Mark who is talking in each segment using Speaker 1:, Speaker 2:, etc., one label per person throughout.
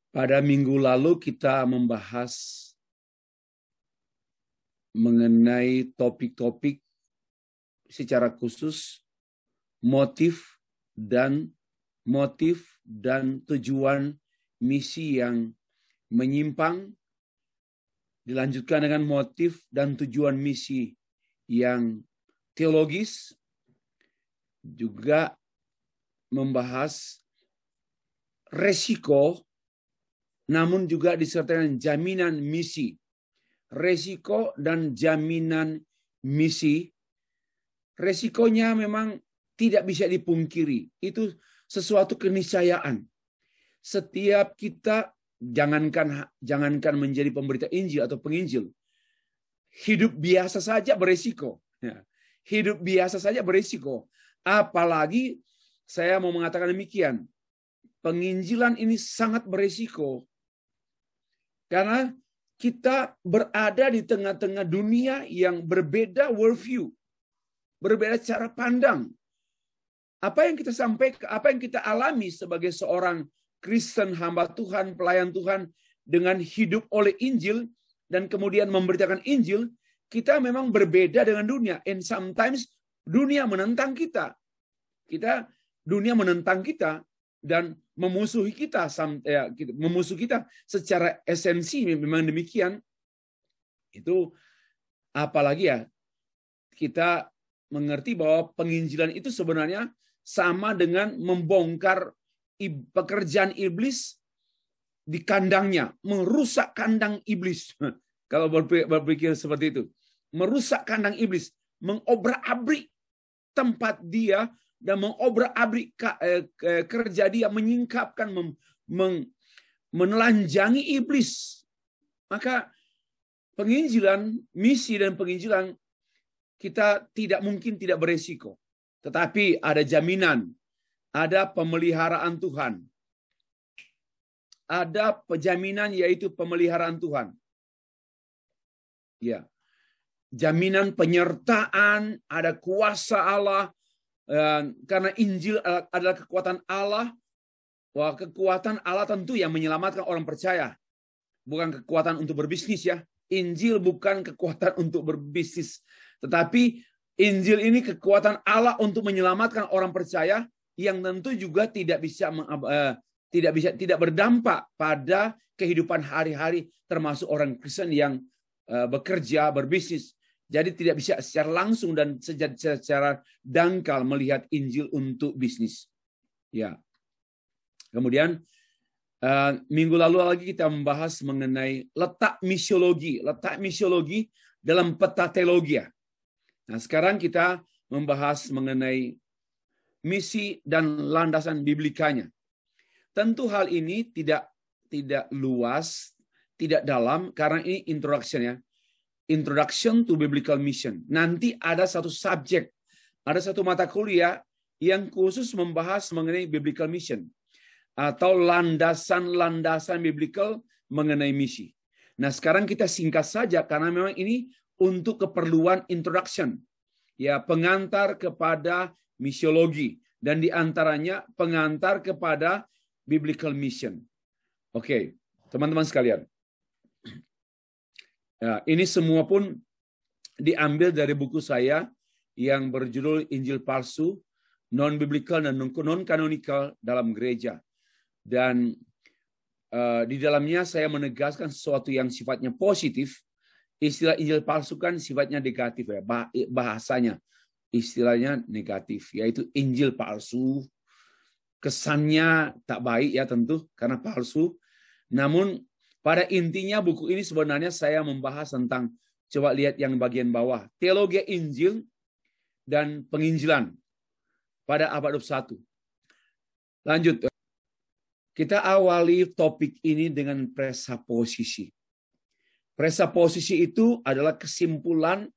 Speaker 1: Pada minggu lalu kita membahas mengenai topik-topik secara khusus motif dan tujuan misi yang menyimpang, dilanjutkan dengan motif dan tujuan misi yang teologis, juga membahas resiko namun juga disertai dengan jaminan misi. Resiko dan jaminan misi, resikonya memang tidak bisa dipungkiri. Itu sesuatu keniscayaan. Setiap kita, jangankan menjadi pemberita Injil atau penginjil, hidup biasa saja beresiko. Hidup biasa saja beresiko. Apalagi saya mau mengatakan demikian, penginjilan ini sangat beresiko. Karena kita berada di tengah-tengah dunia yang berbeda worldview, berbeda cara pandang. Apa yang kita sampaikan, apa yang kita alami sebagai seorang Kristen, hamba Tuhan, pelayan Tuhan, dengan hidup oleh Injil dan kemudian memberitakan Injil, kita memang berbeda dengan dunia. And sometimes dunia menentang kita. Dunia menentang kita dan memusuhi kita, secara esensi memang demikian. Itu apalagi ya, kita mengerti bahwa penginjilan itu sebenarnya sama dengan membongkar pekerjaan iblis di kandangnya, merusak kandang iblis. Kalau berpikir seperti itu, merusak kandang iblis, mengobrak-abrik tempat dia dan mengobrak-abrik kerja dia, menyingkapkan, menelanjangi iblis. Maka penginjilan, misi dan penginjilan kita tidak mungkin tidak beresiko. Tetapi ada jaminan, ada pemeliharaan Tuhan. Ada penjaminan, yaitu pemeliharaan Tuhan. Ya. Jaminan penyertaan, ada kuasa Allah. Karena Injil adalah kekuatan Allah. Wah, kekuatan Allah tentu yang menyelamatkan orang percaya. Bukan kekuatan untuk berbisnis ya. Injil bukan kekuatan untuk berbisnis. Tetapi Injil ini kekuatan Allah untuk menyelamatkan orang percaya yang tentu juga tidak berdampak pada kehidupan hari-hari, termasuk orang Kristen yang bekerja, berbisnis. Jadi tidak bisa secara langsung dan secara dangkal melihat Injil untuk bisnis. Ya. Kemudian minggu lalu lagi kita membahas mengenai letak misiologi dalam peta teologia. Nah, sekarang kita membahas mengenai misi dan landasan biblikanya. Tentu hal ini tidak luas, tidak dalam, karena ini introduction ya. Introduction to Biblical Mission. Nanti ada satu subjek, ada satu mata kuliah yang khusus membahas mengenai Biblical Mission atau landasan-landasan biblical mengenai misi. Nah, sekarang kita singkat saja karena memang ini untuk keperluan introduction, ya, pengantar kepada misiologi dan diantaranya pengantar kepada Biblical Mission. Oke, teman-teman sekalian. Ya, ini semua pun diambil dari buku saya yang berjudul Injil Palsu, Non-Biblical dan Non-Canonical dalam Gereja. Dan di dalamnya saya menegaskan sesuatu yang sifatnya positif. Istilah Injil palsu kan sifatnya negatif ya, bahasanya. Istilahnya negatif, yaitu Injil palsu. Kesannya tak baik ya tentu, karena palsu. Namun pada intinya buku ini sebenarnya saya membahas tentang, coba lihat yang bagian bawah, teologi Injil dan penginjilan pada abad 21. Lanjut. Kita awali topik ini dengan presaposisi. Presaposisi itu adalah kesimpulan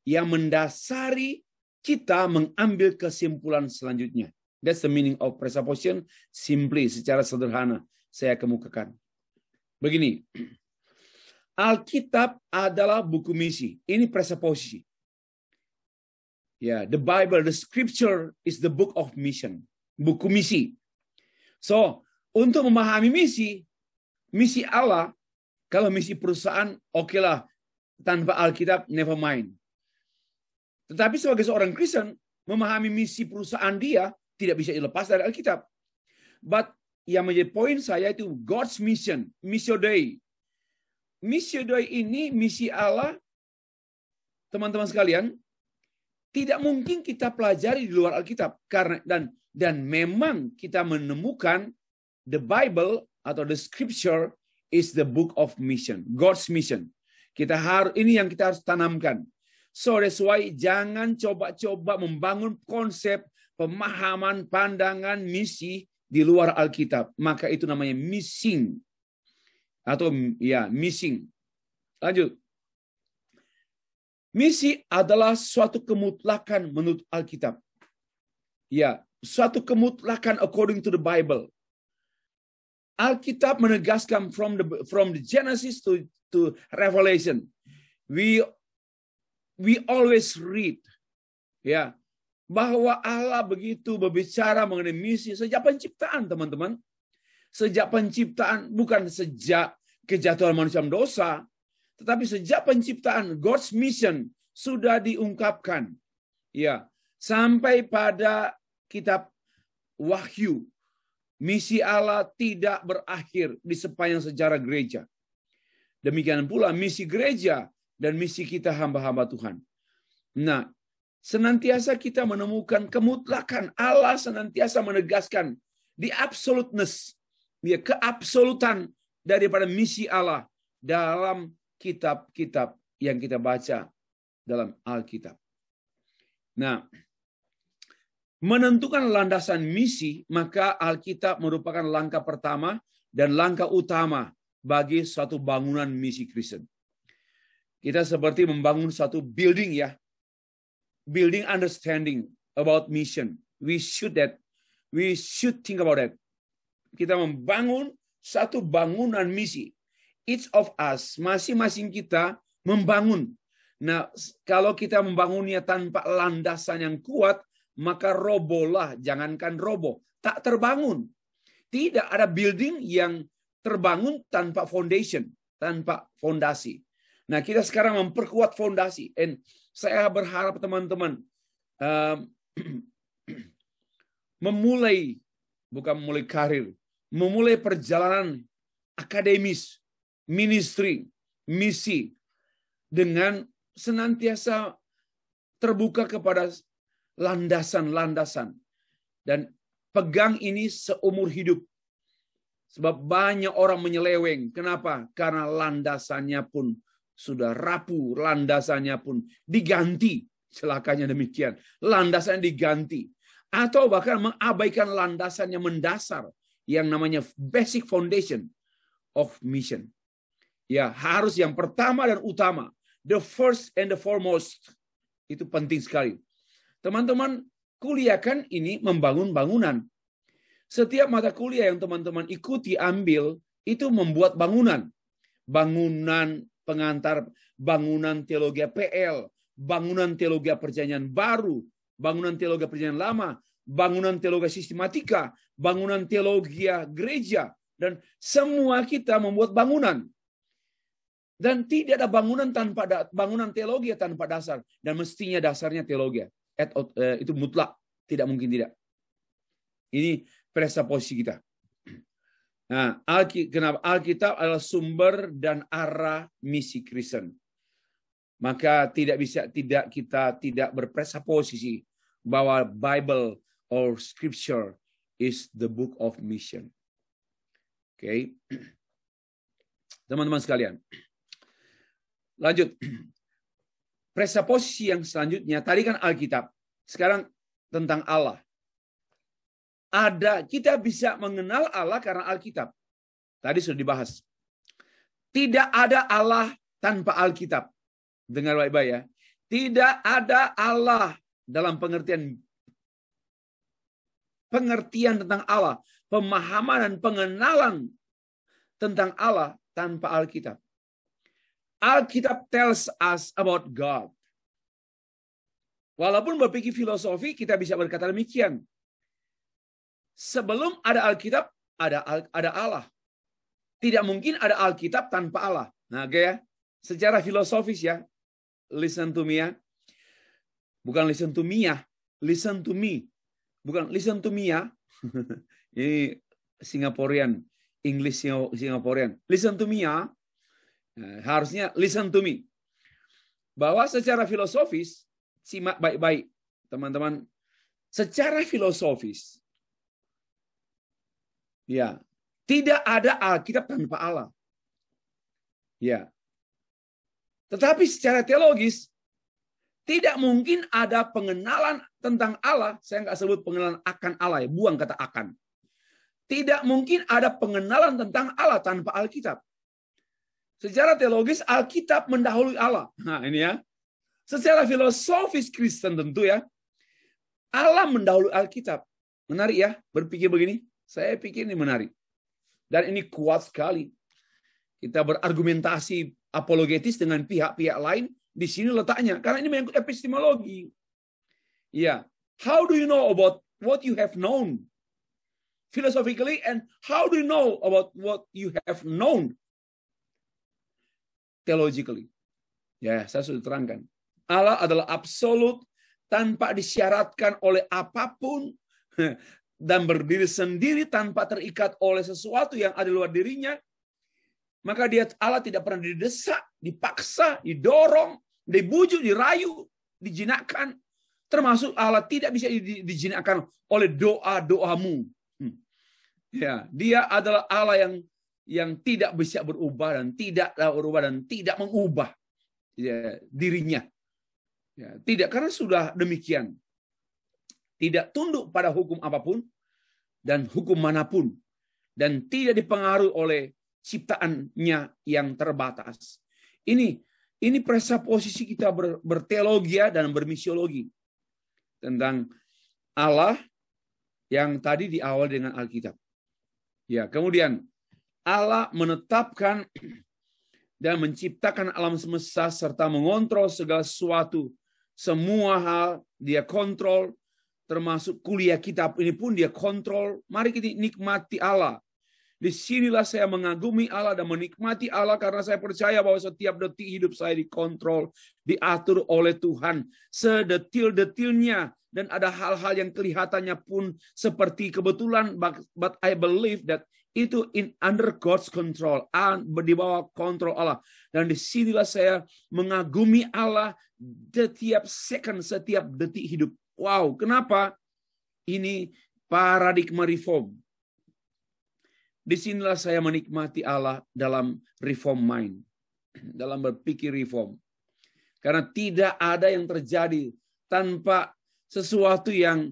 Speaker 1: yang mendasari kita mengambil kesimpulan selanjutnya. That's the meaning of presupposition, simply, secara sederhana saya kemukakan. Begini, Alkitab adalah buku misi. Ini presupposisi. Ya, the Bible, the Scripture is the book of mission. Buku misi. So, untuk memahami misi, Misi Allah, kalau misi perusahaan, oke lah. Tanpa Alkitab, never mind. Tetapi sebagai seorang Kristen, memahami misi perusahaan dia tidak bisa dilepas dari Alkitab. But yang menjadi poin saya itu God's mission, Missio Dei. Missio Dei ini misi Allah, teman-teman sekalian, tidak mungkin kita pelajari di luar Alkitab. Karena dan memang kita menemukan the Bible atau the Scripture is the book of mission, God's mission. Ini yang kita harus tanamkan. So that's why jangan coba-coba membangun konsep, pemahaman, pandangan, misi di luar Alkitab. Maka itu namanya missing. Atau ya, missing. Lanjut. Misi adalah suatu kemutlakan menurut Alkitab. Ya, suatu kemutlakan according to the Bible. Alkitab menegaskan from the Genesis to Revelation. We always read ya bahwa Allah begitu berbicara mengenai misi sejak penciptaan, teman-teman. Sejak penciptaan, bukan sejak kejatuhan manusia dosa, tetapi sejak penciptaan God's mission sudah diungkapkan. Ya, sampai pada kitab Wahyu. Misi Allah tidak berakhir di sepanjang sejarah gereja. Demikian pula misi gereja dan misi kita hamba-hamba Tuhan. Nah, senantiasa kita menemukan kemutlakan. Allah senantiasa menegaskan the absoluteness, ya, keabsolutan daripada misi Allah dalam kitab-kitab yang kita baca dalam Alkitab. Nah, menentukan landasan misi, maka Alkitab merupakan langkah pertama dan langkah utama bagi suatu bangunan misi Kristen. Kita seperti membangun satu building ya. Building understanding about mission. We should think about that. Kita membangun satu bangunan misi. Each of us, masing-masing kita membangun. Nah, kalau kita membangunnya tanpa landasan yang kuat, maka robohlah, jangankan roboh, tak terbangun. Tidak ada building yang terbangun tanpa foundation, tanpa fondasi. Nah, kita sekarang memperkuat fondasi. And saya berharap teman-teman memulai karir, memulai perjalanan akademis, ministry, misi dengan senantiasa terbuka kepada landasan-landasan dan pegang ini seumur hidup. Sebab banyak orang menyeleweng. Kenapa? Karena landasannya pun sudah rapuh, landasannya pun diganti. Celakanya demikian. Landasannya diganti. Atau bahkan mengabaikan landasannya mendasar yang namanya basic foundation of mission. Ya, harus yang pertama dan utama. The first and the foremost. Itu penting sekali. Teman-teman, kuliah kan ini membangun bangunan. Setiap mata kuliah yang teman-teman ikuti, ambil, itu membuat bangunan. Bangunan pengantar, bangunan teologi PL, bangunan teologi perjanjian baru, bangunan teologi perjanjian lama, bangunan teologi sistematika, bangunan teologi gereja, dan semua kita membuat bangunan. Dan tidak ada bangunan teologi tanpa dasar, dan mestinya dasarnya teologi. Itu mutlak, tidak mungkin tidak. Ini presupposisi kita. Nah, kenapa? Alkitab adalah sumber dan arah misi Kristen. Maka kita tidak berpresupposisi bahwa Bible or Scripture is the book of mission. Oke. Teman-teman sekalian. Lanjut. Presupposisi yang selanjutnya, tadi kan Alkitab. Sekarang tentang Allah. Kita bisa mengenal Allah karena Alkitab. Tadi sudah dibahas. Tidak ada Allah tanpa Alkitab. Dengar baik-baik ya. Tidak ada Allah dalam pengertian tentang Allah, pemahaman dan pengenalan tentang Allah tanpa Alkitab. Alkitab tells us about God. Walaupun berpikir filosofi, kita bisa berkata demikian. Sebelum ada Alkitab, ada Allah. Tidak mungkin ada Alkitab tanpa Allah. Nah, oke ya. Secara filosofis ya. Listen to me ya. Bukan listen to me ya. Listen to me. Bukan listen to me ya. Ini Singaporean. English Singaporean. Listen to me ya. Nah, harusnya listen to me. Bahwa secara filosofis, simak baik-baik. Teman-teman. Secara filosofis. Ya. Tidak ada Alkitab tanpa Allah. Ya. Tetapi secara teologis, tidak mungkin ada pengenalan tentang Allah. Saya nggak sebut pengenalan akan Allah. Ya. Buang kata akan. Tidak mungkin ada pengenalan tentang Allah tanpa Alkitab. Secara teologis, Alkitab mendahului Allah. Nah ini ya. Secara filosofis Kristen tentu ya. Allah mendahului Alkitab. Menarik ya. Berpikir begini. Saya pikir ini menarik. Dan ini kuat sekali. Kita berargumentasi apologetis dengan pihak-pihak lain. Di sini letaknya. Karena ini menyangkut epistemologi. Ya. How do you know about what you have known? Philosophically, and how do you know about what you have known? Theologically. Ya, saya sudah terangkan. Allah adalah absolut tanpa disyaratkan oleh apapun. Dan berdiri sendiri tanpa terikat oleh sesuatu yang ada di luar dirinya, maka Allah tidak pernah didesak, dipaksa, didorong, dibujuk, dirayu, dijinakkan. Termasuk Allah tidak bisa dijinakkan oleh doa-doamu. Ya, Dia adalah Allah yang tidak bisa berubah dan tidak mengubah ya, dirinya. Ya, tidak, karena sudah demikian. Tidak tunduk pada hukum apapun dan hukum manapun. Dan tidak dipengaruhi oleh ciptaannya yang terbatas. Ini presuposisi kita berteologi dan bermisiologi. Tentang Allah yang tadi diawali dengan Alkitab. Ya, kemudian Allah menetapkan dan menciptakan alam semesta serta mengontrol segala sesuatu. Semua hal Dia kontrol. Termasuk kuliah kitab ini pun Dia kontrol. Mari kita nikmati Allah. Disinilah saya mengagumi Allah dan menikmati Allah karena saya percaya bahwa setiap detik hidup saya dikontrol, diatur oleh Tuhan sedetil-detilnya. Dan ada hal-hal yang kelihatannya pun seperti kebetulan, but I believe that itu under God's control, di bawah kontrol Allah. Dan disinilah saya mengagumi Allah setiap second, setiap detik hidup. Wow, kenapa? Ini paradigma reform. Disinilah saya menikmati Allah dalam reform mind. Dalam berpikir reform. Karena tidak ada yang terjadi tanpa sesuatu yang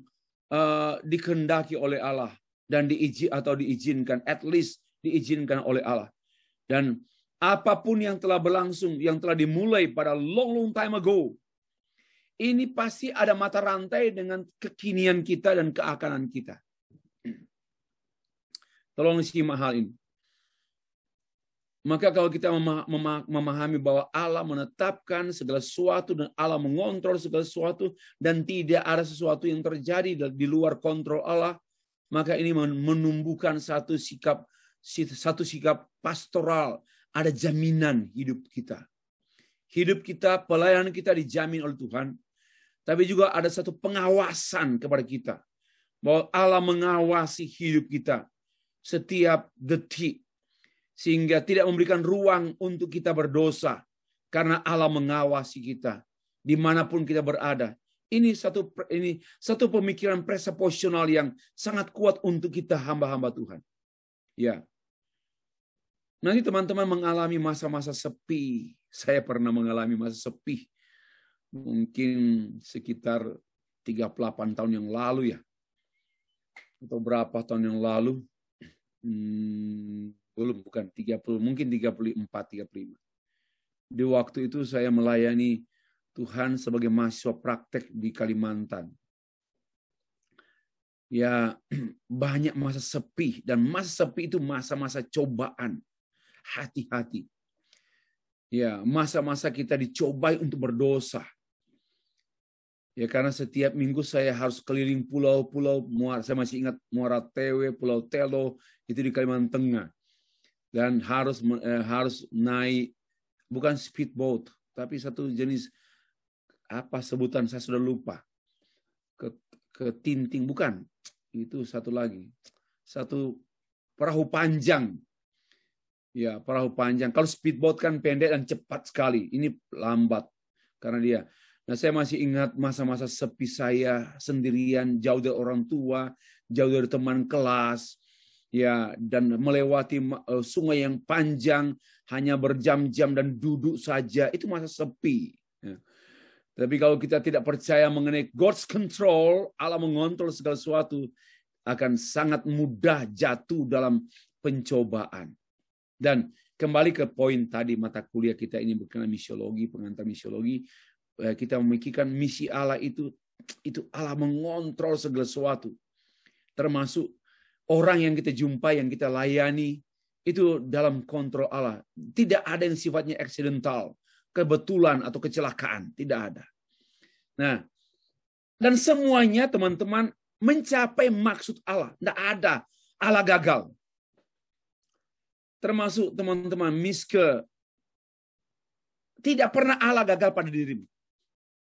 Speaker 1: dikehendaki oleh Allah. Dan diizinkan, at least diizinkan oleh Allah. Dan apapun yang telah berlangsung, yang telah dimulai pada long time ago, ini pasti ada mata rantai dengan kekinian kita dan keakanan kita. Tolong simak hal ini. Maka kalau kita memahami bahwa Allah menetapkan segala sesuatu dan Allah mengontrol segala sesuatu dan tidak ada sesuatu yang terjadi di luar kontrol Allah, maka ini menumbuhkan satu sikap pastoral, ada jaminan hidup kita. Hidup kita, pelayanan kita dijamin oleh Tuhan. Tapi juga ada satu pengawasan kepada kita. Bahwa Allah mengawasi hidup kita setiap detik. Sehingga tidak memberikan ruang untuk kita berdosa. Karena Allah mengawasi kita. Dimanapun kita berada. Ini satu pemikiran presuposisional yang sangat kuat untuk kita hamba-hamba Tuhan. Ya. Nanti teman-teman mengalami masa-masa sepi. Saya pernah mengalami masa sepi. Mungkin sekitar 38 tahun yang lalu ya. Atau berapa tahun yang lalu. Bukan 30, mungkin 34, 35. Di waktu itu saya melayani Tuhan sebagai mahasiswa praktek di Kalimantan. Ya, banyak masa sepi. Dan masa sepi itu masa-masa cobaan. Hati-hati. Ya, masa-masa kita dicobai untuk berdosa. Ya, karena setiap minggu saya harus keliling pulau-pulau. Saya masih ingat Muara Tewe, Pulau Telo, itu di Kalimantan Tengah. dan harus naik bukan speedboat, tapi satu jenis apa sebutan saya sudah lupa. Ke Tinting bukan. Itu satu lagi. Satu perahu panjang. Ya, perahu panjang. Kalau speedboat kan pendek dan cepat sekali. Ini lambat karena dia. Nah, saya masih ingat masa-masa sepi saya sendirian, jauh dari orang tua, jauh dari teman kelas. Ya, dan melewati sungai yang panjang, hanya berjam-jam dan duduk saja. Itu masa sepi. Ya. Tapi kalau kita tidak percaya mengenai God's control, Allah mengontrol segala sesuatu, akan sangat mudah jatuh dalam pencobaan. Dan kembali ke poin tadi mata kuliah kita ini berkenaan misiologi, pengantar misiologi, kita memikirkan misi Allah itu Allah mengontrol segala sesuatu. Termasuk orang yang kita jumpai, yang kita layani, itu dalam kontrol Allah. Tidak ada yang sifatnya accidental, kebetulan atau kecelakaan. Tidak ada. Nah, dan semuanya teman-teman mencapai maksud Allah. Tidak ada Allah gagal. Termasuk teman-teman Miske. Tidak pernah Allah gagal pada dirimu.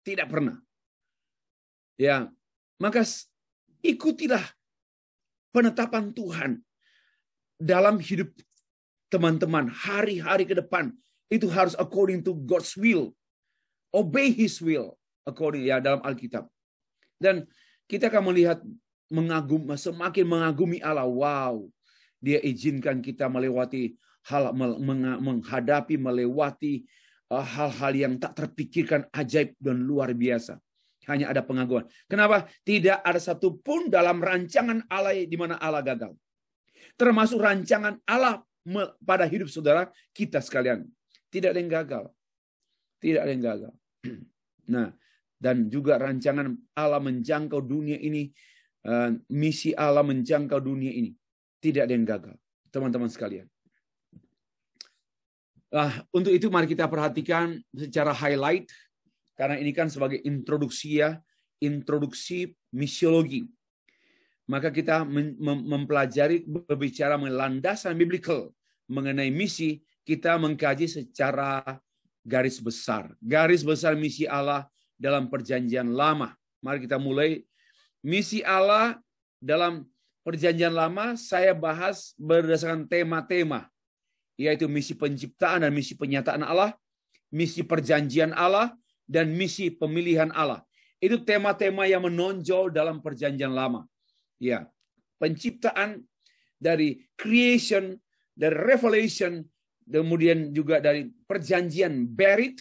Speaker 1: Tidak pernah. Ya, maka ikutilah penetapan Tuhan dalam hidup teman-teman hari-hari ke depan. Itu harus according to God's will. Obey His will. According ya dalam Alkitab. Dan kita akan melihat semakin mengagumi Allah. Wow. Dia izinkan kita melewati menghadapi melewati hal-hal yang tak terpikirkan, ajaib dan luar biasa. Hanya ada pengaguan. Kenapa? Tidak ada satupun dalam rancangan Allah di mana Allah gagal. Termasuk rancangan Allah pada hidup saudara kita sekalian. Tidak ada yang gagal. Tidak ada yang gagal. Nah, dan juga rancangan Allah menjangkau dunia ini, misi Allah menjangkau dunia ini. Tidak ada yang gagal, teman-teman sekalian. Untuk itu mari kita perhatikan secara highlight, karena ini kan sebagai introduksi misiologi. Maka kita mempelajari, berbicara mengenai landasan biblical mengenai misi, kita mengkaji secara garis besar. Garis besar misi Allah dalam perjanjian lama. Mari kita mulai. Misi Allah dalam perjanjian lama saya bahas berdasarkan tema-tema. Yaitu misi penciptaan dan misi penyataan Allah. Misi perjanjian Allah. Dan misi pemilihan Allah. Itu tema-tema yang menonjol dalam perjanjian lama. Ya, penciptaan dari creation, dari revelation, kemudian juga dari perjanjian berit,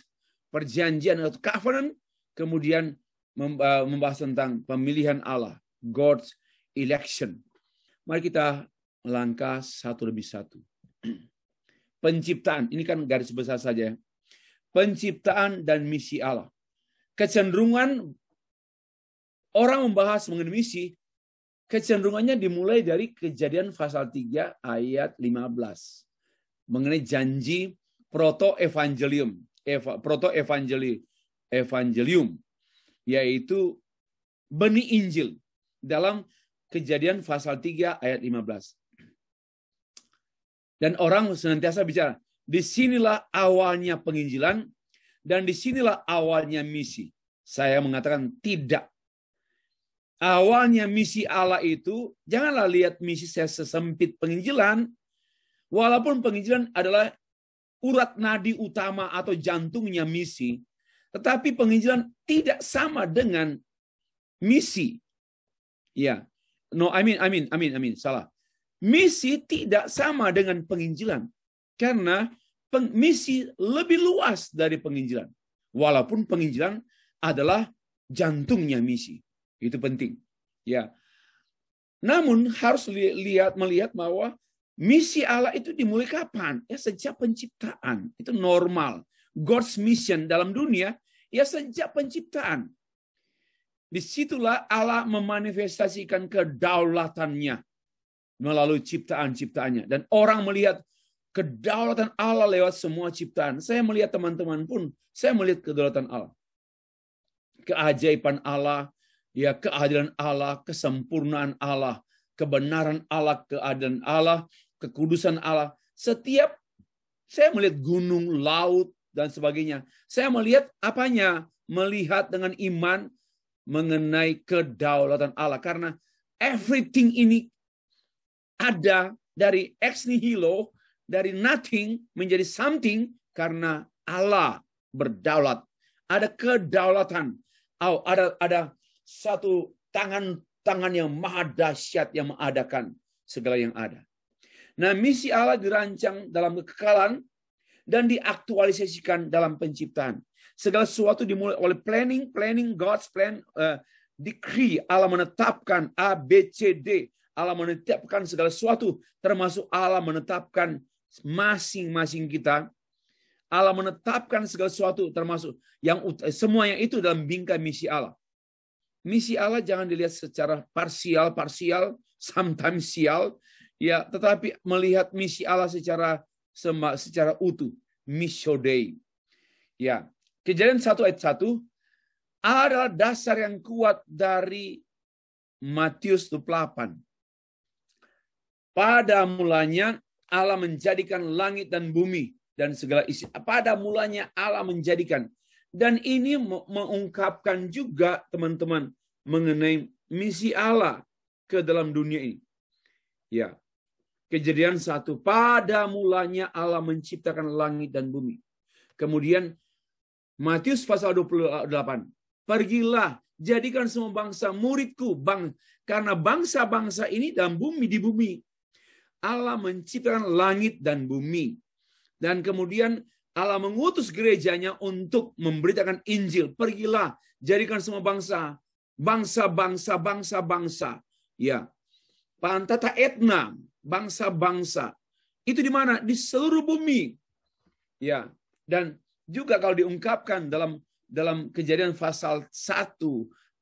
Speaker 1: perjanjian atau covenant, kemudian membahas tentang pemilihan Allah, God's election. Mari kita melangkah satu demi satu. Penciptaan, ini kan garis besar saja. Penciptaan dan misi Allah. Kecenderungan orang membahas mengenai misi, kecenderungannya dimulai dari Kejadian pasal 3 ayat 15. Mengenai janji proto-evangelium, yaitu benih Injil dalam Kejadian pasal 3 ayat 15. Dan orang senantiasa bicara, disinilah awalnya penginjilan dan disinilah awalnya misi. Saya mengatakan tidak. Awalnya misi Allah itu, janganlah lihat misi saya sesempit penginjilan, walaupun penginjilan adalah urat nadi utama atau jantungnya misi, tetapi penginjilan tidak sama dengan misi. Ya, no, salah. Misi tidak sama dengan penginjilan, karena misi lebih luas dari penginjilan. Walaupun penginjilan adalah jantungnya misi. Itu penting. Ya. Namun harus melihat bahwa misi Allah itu dimulai kapan? Ya sejak penciptaan. Itu normal. God's mission dalam dunia ya sejak penciptaan. Disitulah Allah memanifestasikan kedaulatannya melalui ciptaan-ciptaannya. Dan orang melihat kedaulatan Allah lewat semua ciptaan. Saya melihat teman-teman pun, saya melihat kedaulatan Allah. Keajaiban Allah, ya keadilan Allah, kesempurnaan Allah, kebenaran Allah, keadilan Allah, kekudusan Allah. Setiap saya melihat gunung, laut, dan sebagainya. Saya melihat apanya? Melihat dengan iman mengenai kedaulatan Allah. Karena everything ini ada dari ex nihilo, dari nothing menjadi something karena Allah berdaulat. Ada kedaulatan. Ada satu tangan yang maha dahsyat yang mengadakan segala yang ada. Nah, misi Allah dirancang dalam kekekalan dan diaktualisasikan dalam penciptaan. Segala sesuatu dimulai oleh planning, God's plan, decree. Allah menetapkan A, B, C, D. Allah menetapkan segala sesuatu, termasuk Allah menetapkan masing-masing kita. Allah menetapkan segala sesuatu, termasuk semua yang itu dalam bingkai misi Allah. Misi Allah jangan dilihat secara parsial, sometimes sial, ya, tetapi melihat misi Allah secara utuh, missio Dei. Ya, Kejadian 1 ayat 1 adalah dasar yang kuat dari Matius 28. Pada mulanya Allah menjadikan langit dan bumi dan segala isi. Pada mulanya Allah menjadikan. Dan ini mengungkapkan juga teman-teman mengenai misi Allah ke dalam dunia ini. Ya. Kejadian 1, pada mulanya Allah menciptakan langit dan bumi. Kemudian Matius pasal 28, pergilah, jadikan semua bangsa muridku, karena bangsa-bangsa ini dalam di bumi. Allah menciptakan langit dan bumi. Dan kemudian Allah mengutus gerejanya untuk memberitakan Injil. Pergilah, jadikan semua bangsa. Ya. Pantata etna, bangsa-bangsa. Itu di mana? Di seluruh bumi. Ya. Dan juga kalau diungkapkan dalam Kejadian pasal 1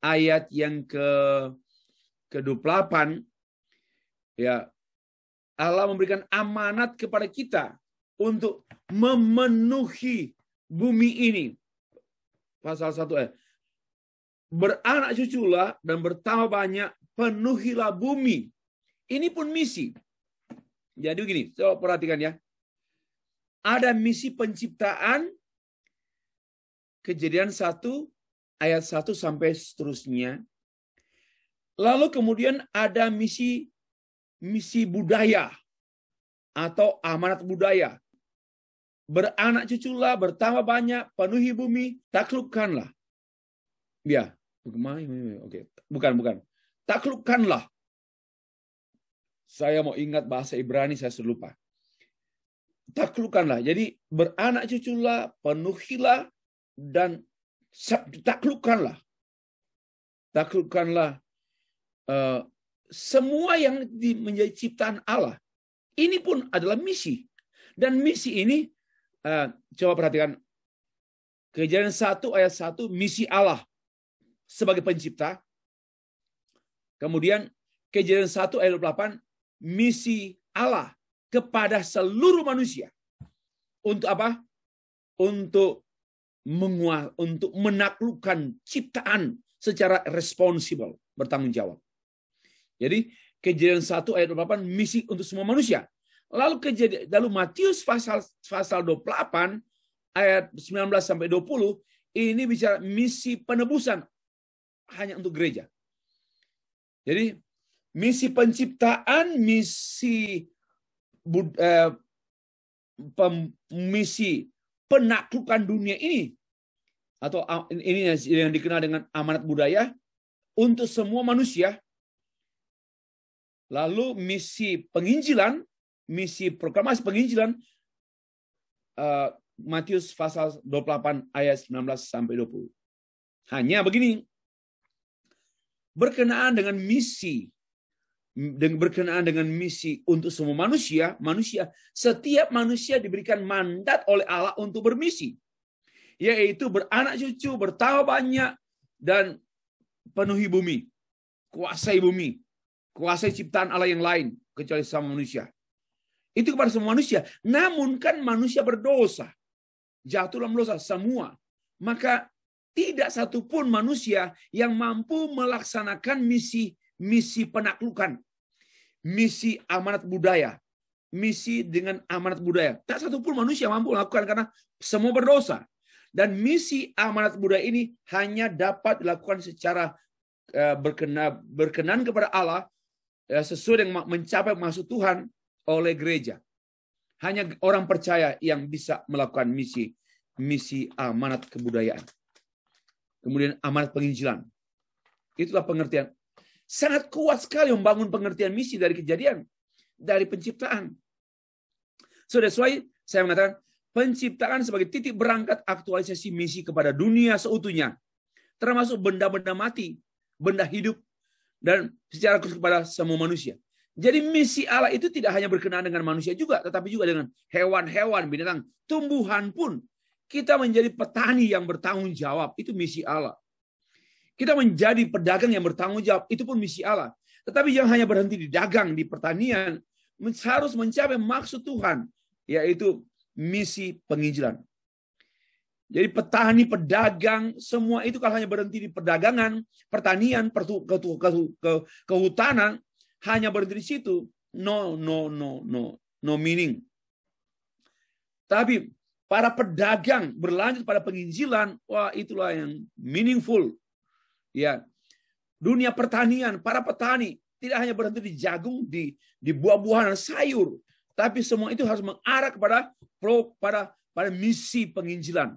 Speaker 1: ayat yang ke-28, ya, Allah memberikan amanat kepada kita untuk memenuhi bumi ini. Pasal 1 ayat. Beranak cuculah dan bertambah banyak, penuhilah bumi. Ini pun misi. Jadi begini, coba perhatikan ya. Ada misi penciptaan, Kejadian 1 ayat 1 sampai seterusnya. Lalu kemudian ada misi budaya atau amanat budaya. Beranak cuculah, bertambah banyak, penuhi bumi, taklukkanlah. Ya, oke. Bukan. Taklukkanlah. Saya mau ingat bahasa Ibrani, saya sudah lupa. Taklukkanlah. Jadi beranak cuculah, penuhilah, dan taklukkanlah. Taklukkanlah semua yang menjadi ciptaan Allah. Ini pun adalah misi. Dan misi ini, coba perhatikan. Kejadian 1 ayat 1, misi Allah sebagai pencipta. Kemudian Kejadian 1 ayat 28, misi Allah kepada seluruh manusia. Untuk apa? Untuk menaklukkan ciptaan secara responsibel, bertanggung jawab. Jadi Kejadian 1 ayat 28 misi untuk semua manusia. Lalu Matius pasal 28 ayat 19 sampai 20 ini bicara misi penebusan hanya untuk gereja. Jadi misi penciptaan, misi penaklukan dunia ini, atau ini yang dikenal dengan amanat budaya untuk semua manusia. Lalu misi penginjilan, misi proklamasi penginjilan, Matius pasal 28 ayat 19 sampai 20. Hanya begini, berkenaan dengan misi untuk semua manusia, setiap manusia diberikan mandat oleh Allah untuk bermisi, yaitu beranak cucu, bertambah banyak, dan penuhi bumi, kuasai ciptaan Allah yang lain kecuali sama manusia. Itu kepada semua manusia. Namun kan manusia berdosa, jatuh dalam dosa semua. Maka tidak satupun manusia yang mampu melaksanakan misi penaklukan, misi amanat budaya, misi dengan amanat budaya. Tak satu pun manusia mampu melakukan karena semua berdosa. Dan misi amanat budaya ini hanya dapat dilakukan secara berkenan kepada Allah sesuai dengan mencapai maksud Tuhan oleh gereja. Hanya orang percaya yang bisa melakukan misi amanat kebudayaan. Kemudian amanat penginjilan. Itulah pengertian. Sangat kuat sekali membangun pengertian misi dari kejadian, dari penciptaan. So that's why saya mengatakan penciptaan sebagai titik berangkat aktualisasi misi kepada dunia seutuhnya, termasuk benda-benda mati, benda hidup, dan secara khusus kepada semua manusia. Jadi misi Allah itu tidak hanya berkenaan dengan manusia juga, tetapi juga dengan hewan-hewan, binatang, tumbuhan pun. Kita menjadi petani yang bertanggung jawab, itu misi Allah. Kita menjadi pedagang yang bertanggung jawab, itu pun misi Allah. Tetapi jangan hanya berhenti di dagang, di pertanian, harus mencapai maksud Tuhan, yaitu misi penginjilan. Jadi petani, pedagang, semua itu kalau hanya berhenti di perdagangan, pertanian, kehutanan, hanya berhenti di situ, no meaning. Tapi para pedagang berlanjut pada penginjilan, wah itulah yang meaningful. Ya, dunia pertanian, para petani tidak hanya berhenti di jagung, di buah-buahan dan sayur, tapi semua itu harus mengarah pada misi penginjilan.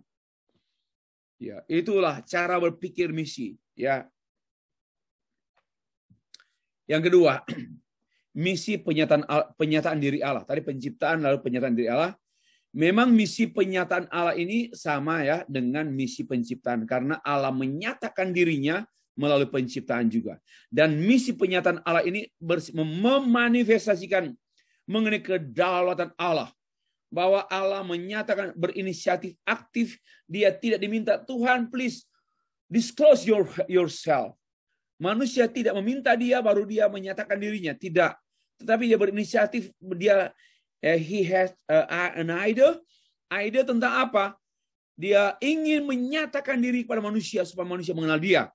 Speaker 1: Ya, itulah cara berpikir misi. Ya. Yang kedua, misi penyataan diri Allah. Tadi penciptaan lalu penyataan diri Allah. Memang misi penyataan Allah ini sama ya dengan misi penciptaan karena Allah menyatakan dirinya melalui penciptaan juga. Dan misi penyataan Allah ini memanifestasikan mengenai kedaulatan Allah. Bahwa Allah menyatakan berinisiatif aktif, dia tidak diminta, Tuhan please disclose yourself. Manusia tidak meminta dia, baru dia menyatakan dirinya. Tidak. Tetapi dia berinisiatif, he has an idea. Idea tentang apa? Dia ingin menyatakan diri kepada manusia, supaya manusia mengenal dia.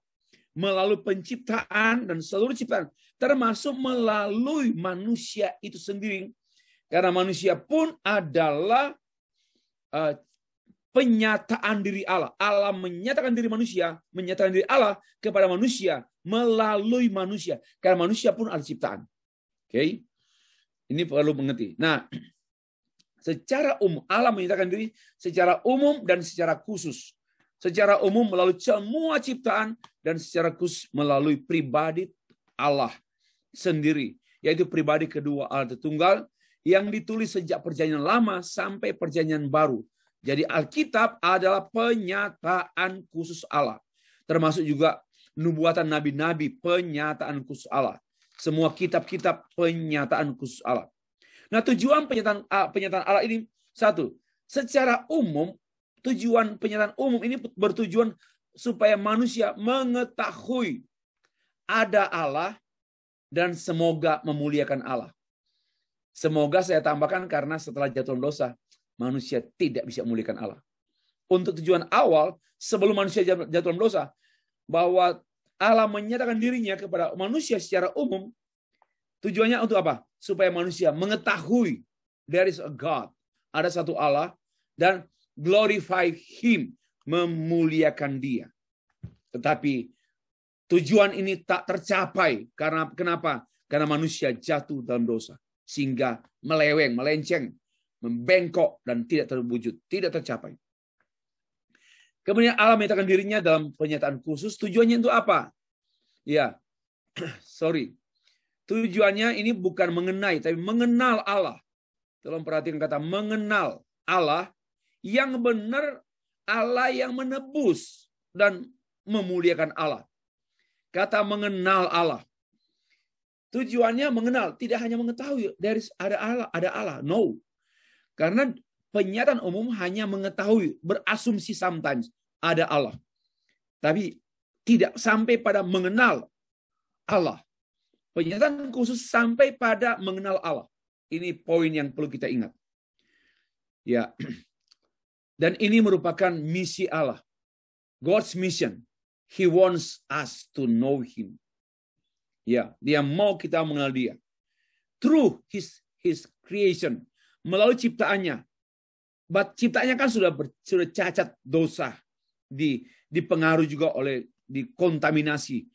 Speaker 1: Melalui penciptaan dan seluruh ciptaan. Termasuk melalui manusia itu sendiri. Karena manusia pun adalah penyataan diri Allah. Allah menyatakan diri manusia, menyatakan diri Allah kepada manusia melalui manusia. Karena manusia pun adalah ciptaan. Oke, ini perlu mengerti. Nah, secara umum Allah menyatakan diri secara umum dan secara khusus. Secara umum melalui semua ciptaan dan secara khusus melalui pribadi Allah sendiri, yaitu pribadi kedua Allah Tritunggal yang ditulis sejak perjanjian lama sampai perjanjian baru. Jadi Alkitab adalah penyataan khusus Allah. Termasuk juga nubuatan nabi-nabi, penyataan khusus Allah. Semua kitab-kitab penyataan khusus Allah. Nah, tujuan penyataan Allah ini satu, secara umum, tujuan penyataan umum ini bertujuan supaya manusia mengetahui ada Allah dan semoga memuliakan Allah. Semoga saya tambahkan karena setelah jatuh dosa, manusia tidak bisa memuliakan Allah. Untuk tujuan awal, sebelum manusia jatuh dosa, bahwa Allah menyatakan dirinya kepada manusia secara umum, tujuannya untuk apa? Supaya manusia mengetahui there is a God, ada satu Allah, dan glorify Him, memuliakan Dia. Tetapi tujuan ini tak tercapai. Karena kenapa? Karena manusia jatuh dalam dosa. Sehingga meleweng, melenceng, membengkok, dan tidak terwujud, tidak tercapai. Kemudian Allah menyatakan dirinya dalam pernyataan khusus. Tujuannya untuk apa? Ya, tujuannya ini bukan mengenai, tapi mengenal Allah. Tolong perhatikan kata mengenal Allah yang benar, Allah yang menebus dan memuliakan Allah. Kata mengenal Allah. Tujuannya mengenal, tidak hanya mengetahui ada Allah. No. Karena penyataan umum hanya mengetahui, berasumsi sometimes ada Allah. Tapi tidak sampai pada mengenal Allah. Penyataan khusus sampai pada mengenal Allah. Ini poin yang perlu kita ingat. Ya. Dan ini merupakan misi Allah. God's mission. He wants us to know Him. Ya, Dia mau kita mengenal Dia. Through His His creation. Melalui ciptaannya. Ciptaannya kan sudah cacat dosa. Dipengaruhi juga oleh dikontaminasi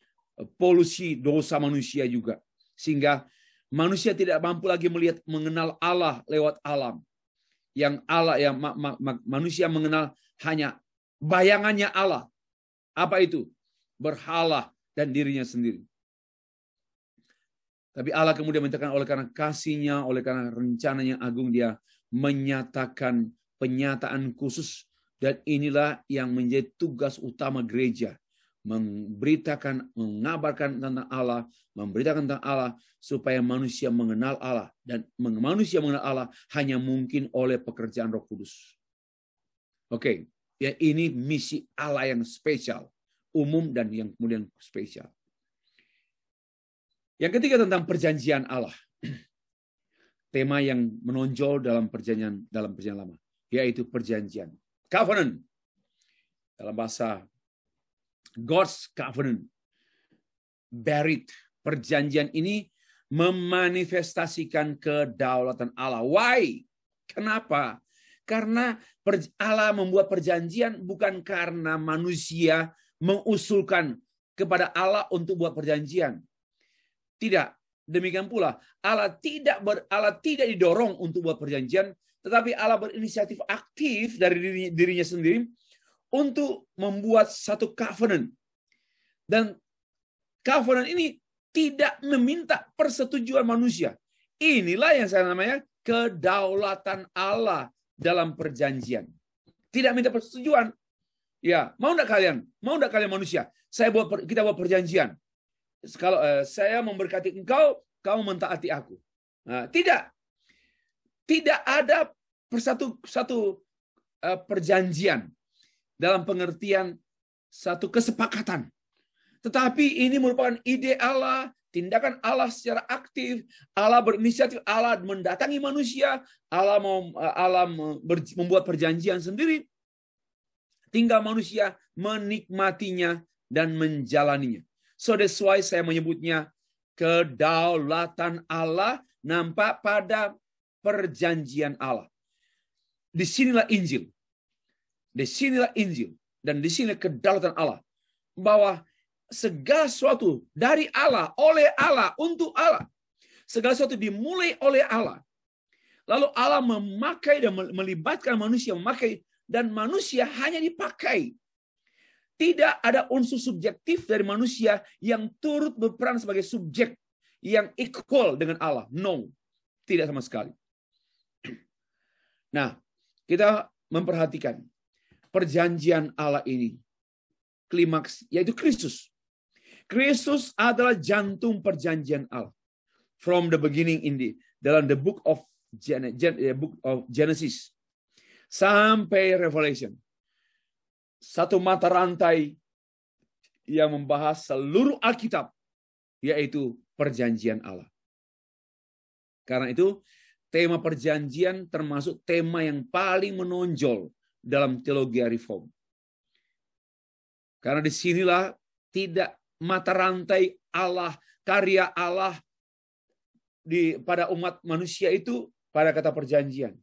Speaker 1: polusi dosa manusia juga. Sehingga manusia tidak mampu lagi mengenal Allah lewat alam. Yang Allah yang manusia mengenal hanya bayangannya Allah. Apa itu? Berhala dan dirinya sendiri. Tapi Allah kemudian menyatakan oleh karena kasih-Nya, oleh karena rencananya agung, Dia menyatakan penyataan khusus, dan inilah yang menjadi tugas utama gereja, memberitakan, mengabarkan tentang Allah, memberitakan tentang Allah supaya manusia mengenal Allah, dan manusia mengenal Allah hanya mungkin oleh pekerjaan Roh Kudus. Oke, ya ini misi Allah yang spesial, umum dan yang kemudian spesial. Yang ketiga tentang perjanjian Allah. Tema yang menonjol dalam perjanjian lama, yaitu perjanjian. Covenant. Dalam bahasa God's covenant. Buried. Perjanjian ini memanifestasikan kedaulatan Allah. Why? Kenapa? Karena Allah membuat perjanjian bukan karena manusia mengusulkan kepada Allah untuk buat perjanjian. Tidak. Demikian pula Allah tidak didorong untuk buat perjanjian, tetapi Allah berinisiatif aktif dari dirinya sendiri untuk membuat satu covenant. Dan covenant ini tidak meminta persetujuan manusia. Inilah yang saya namanya kedaulatan Allah dalam perjanjian. Tidak minta persetujuan. Ya, mau enggak kalian? Mau enggak kalian manusia? Kita buat perjanjian. Kalau saya memberkati engkau, kamu mentaati aku. Nah, tidak ada satu perjanjian dalam pengertian satu kesepakatan. Tetapi ini merupakan ide Allah, tindakan Allah secara aktif. Allah berinisiatif, Allah mendatangi manusia, Allah membuat perjanjian sendiri. Tinggal manusia menikmatinya dan menjalaninya. So that's why saya menyebutnya kedaulatan Allah nampak pada perjanjian Allah. Disinilah Injil. Disinilah Injil. Dan disinilah kedaulatan Allah. Bahwa segala sesuatu dari Allah, oleh Allah, untuk Allah. Segala sesuatu dimulai oleh Allah. Lalu Allah memakai dan melibatkan manusia, memakai, dan manusia hanya dipakai. Tidak ada unsur subjektif dari manusia yang turut berperan sebagai subjek yang equal dengan Allah. No, tidak sama sekali. Nah, kita memperhatikan perjanjian Allah ini. Klimaks, yaitu Kristus. Kristus adalah jantung perjanjian Allah. From the beginning dalam the book of Genesis sampai Revelation. Satu mata rantai yang membahas seluruh Alkitab, yaitu perjanjian Allah. Karena itu, tema perjanjian termasuk tema yang paling menonjol dalam teologi reform. Karena disinilah tidak mata rantai Allah, karya Allah pada umat manusia itu pada kata perjanjian.